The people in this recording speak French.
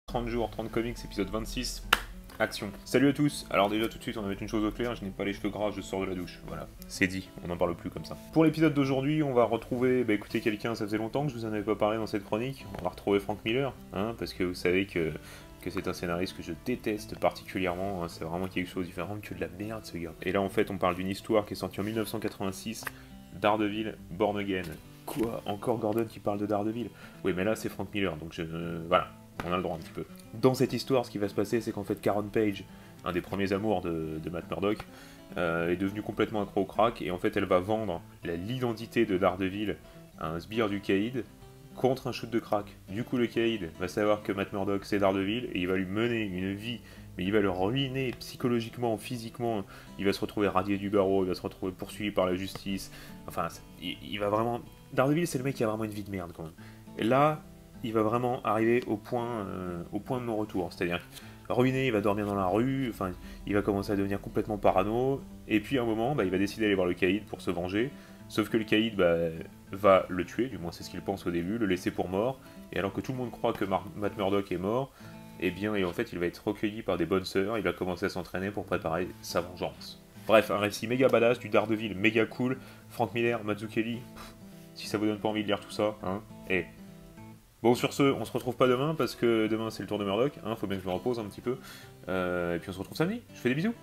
30 jours, 30 comics, épisode 26, action. Salut à tous. Alors déjà tout de suite on va mettre une chose au clair, je n'ai pas les cheveux gras, je sors de la douche. Voilà, c'est dit, on n'en parle plus comme ça. Pour l'épisode d'aujourd'hui, on va retrouver, écoutez quelqu'un, ça faisait longtemps que je vous en avais pas parlé dans cette chronique, on va retrouver Frank Miller, hein, parce que vous savez que c'est un scénariste que je déteste particulièrement, hein, c'est vraiment quelque chose, il fait vraiment que de la merde ce gars. Et là en fait on parle d'une histoire qui est sortie en 1986, Daredevil, Born Again. Quoi? Encore Gordon qui parle de Daredevil? Oui mais là c'est Frank Miller, donc voilà. On a le droit un petit peu. Dans cette histoire, ce qui va se passer, c'est qu'en fait, Karen Page, un des premiers amours de Matt Murdock, est devenue complètement accro au crack, et en fait, elle va vendre l'identité de Daredevil à un sbire du Caïd contre un shoot de crack. Du coup, le Caïd va savoir que Matt Murdock, c'est Daredevil, et il va lui mener une vie, mais il va le ruiner psychologiquement, physiquement, il va se retrouver radié du barreau, il va se retrouver poursuivi par la justice, enfin, il va vraiment... Daredevil, c'est le mec qui a vraiment une vie de merde, quand même. Et là, il va vraiment arriver au point de non-retour. C'est-à-dire, ruiné, il va dormir dans la rue, enfin, il va commencer à devenir complètement parano, et puis à un moment, il va décider d'aller voir le Caïd pour se venger, sauf que le Caïd va le tuer, du moins c'est ce qu'il pense au début, le laisser pour mort, et alors que tout le monde croit que Matt Murdock est mort, et en fait il va être recueilli par des bonnes sœurs, il va commencer à s'entraîner pour préparer sa vengeance. Bref, un récit méga badass, du Daredevil méga cool, Frank Miller, Mazzucchelli, si ça vous donne pas envie de lire tout ça, hein, et... Bon, sur ce, on se retrouve pas demain, parce que demain c'est le tour de Murdock, hein, faut bien que je me repose un petit peu, et puis on se retrouve samedi, je fais des bisous.